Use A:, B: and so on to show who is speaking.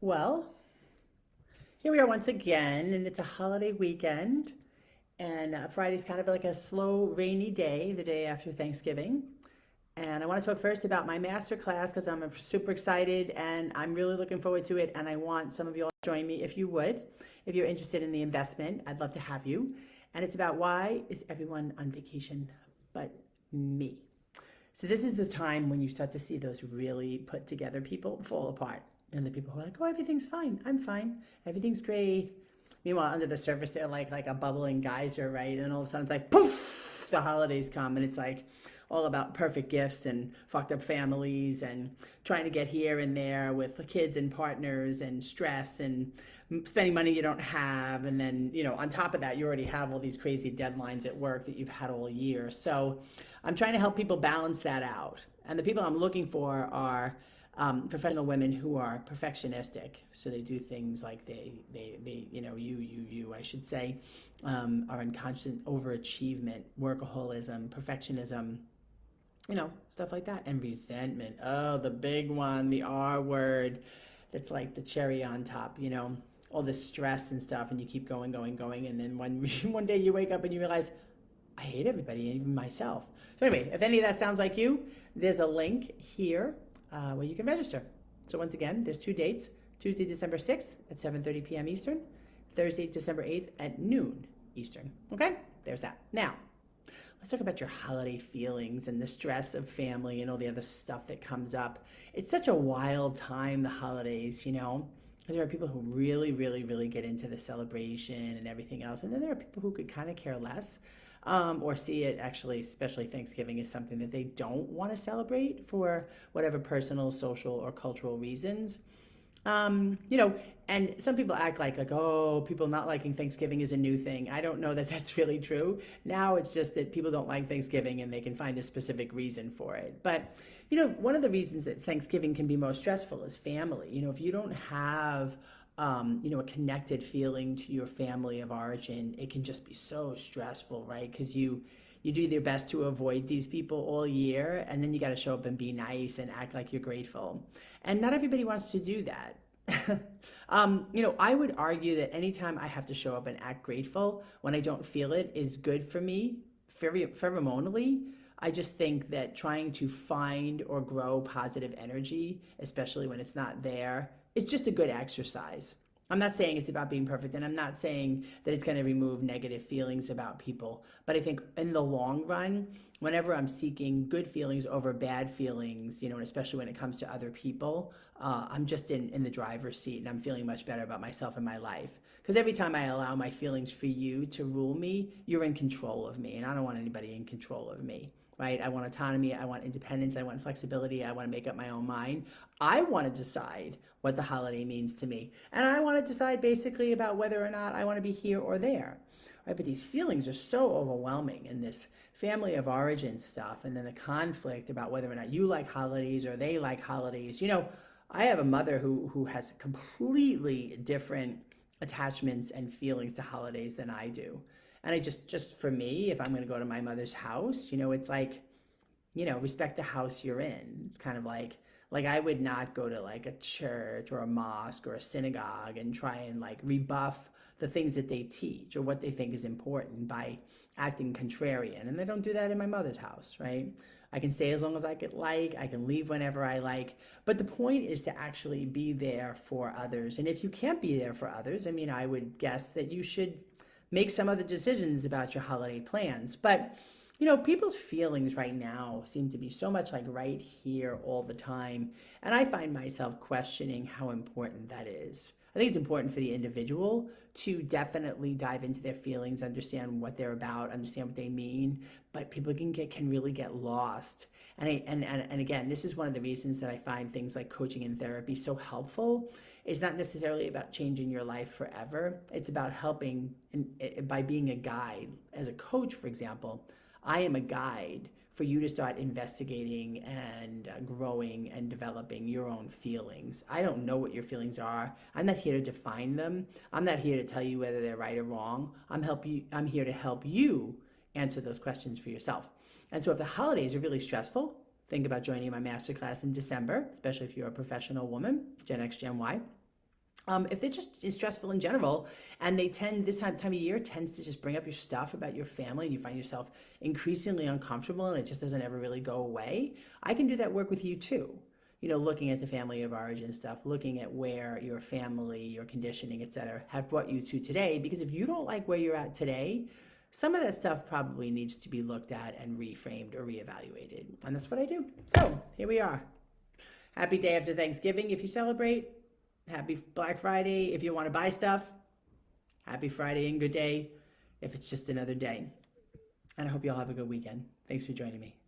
A: Well, here we are once again, and it's a holiday weekend, and Friday's kind of like a slow, rainy day, the day after Thanksgiving. And I want to talk first about my master class because I'm super excited and I'm really looking forward to it. And I want some of you all to join me if you would. If you're interested in the investment, I'd love to have you. And it's about why is everyone on vacation but me? So this is the time when you start to see those really put together people fall apart. And the people who are like, oh, everything's fine. I'm fine. Everything's great. Meanwhile, under the surface, they're like a bubbling geyser, right? And all of a sudden it's like, poof, the holidays come and it's like all about perfect gifts and fucked up families and trying to get here and there with the kids and partners and stress and spending money you don't have. And then, on top of that, you already have all these crazy deadlines at work that you've had all year. So I'm trying to help people balance that out. And the people I'm looking for are professional women who are perfectionistic. So they do things like I should say, are in constant overachievement, workaholism, perfectionism, stuff like that. And resentment. Oh, the big one, the R word. That's like the cherry on top, all this stress and stuff. And you keep going, going, going. And then one day you wake up and you realize, I hate everybody, even myself. So anyway, if any of that sounds like you, there's a link here where you can register. So once again, there's two dates: Tuesday, December 6th at 7:30 p.m. Eastern, Thursday, December 8th at noon Eastern. Okay, there's that. Now, let's talk about your holiday feelings and the stress of family and all the other stuff that comes up. It's such a wild time, the holidays, because there are people who really, really, really get into the celebration and everything else. And then there are people who could kind of care less, or see it actually, especially Thanksgiving, as something that they don't want to celebrate for whatever personal, social, or cultural reasons. And some people act like, oh, people not liking Thanksgiving is a new thing. I don't know that that's really true. Now it's just that people don't like Thanksgiving and they can find a specific reason for it. But, one of the reasons that Thanksgiving can be most stressful is family. If you don't have a connected feeling to your family of origin, it can just be so stressful, right? Because you do your best to avoid these people all year, and then you got to show up and be nice and act like you're grateful. And not everybody wants to do that. I would argue that anytime I have to show up and act grateful when I don't feel it is good for me pheromonally. I just think that trying to find or grow positive energy, especially when it's not there, it's just a good exercise. I'm not saying it's about being perfect, and I'm not saying that it's going to remove negative feelings about people. But I think in the long run, whenever I'm seeking good feelings over bad feelings, and especially when it comes to other people, I'm just in the driver's seat and I'm feeling much better about myself and my life. Because every time I allow my feelings for you to rule me, you're in control of me. And I don't want anybody in control of me. Right? I want autonomy, I want independence, I want flexibility, I want to make up my own mind. I want to decide what the holiday means to me. And I want to decide basically about whether or not I want to be here or there. Right? But these feelings are so overwhelming, and this family of origin stuff, and then the conflict about whether or not you like holidays or they like holidays. I have a mother who has completely different attachments and feelings to holidays than I do. And I just for me, if I'm going to go to my mother's house, it's like, respect the house you're in. It's kind of like I would not go to like a church or a mosque or a synagogue and try and like rebuff the things that they teach or what they think is important by acting contrarian. And I don't do that in my mother's house, right? I can stay as long as I could like, I can leave whenever I like. But the point is to actually be there for others. And if you can't be there for others, I would guess that you should make some other decisions about your holiday plans. But, people's feelings right now seem to be so much like right here all the time. And I find myself questioning how important that is. I think it's important for the individual to definitely dive into their feelings, understand what they're about, understand what they mean. But people can really get lost. And again, this is one of the reasons that I find things like coaching and therapy so helpful. It's not necessarily about changing your life forever. It's about helping by being a guide. As a coach, for example, I am a guide for you to start investigating and growing and developing your own feelings. I don't know what your feelings are. I'm not here to define them. I'm not here to tell you whether they're right or wrong. I'm here to help you answer those questions for yourself. And so if the holidays are really stressful, think about joining my masterclass in December, especially if you're a professional woman, Gen X, Gen Y. If it just is stressful in general, and they tend this time of year tends to just bring up your stuff about your family, and you find yourself increasingly uncomfortable, and it just doesn't ever really go away, I can do that work with you too. Looking at the family of origin stuff, looking at where your family, your conditioning, etc., have brought you to today. Because if you don't like where you're at today, some of that stuff probably needs to be looked at and reframed or reevaluated. And that's what I do. So here we are. Happy day after Thanksgiving if you celebrate. Happy Black Friday if you want to buy stuff. Happy Friday and good day if it's just another day. And I hope you all have a good weekend. Thanks for joining me.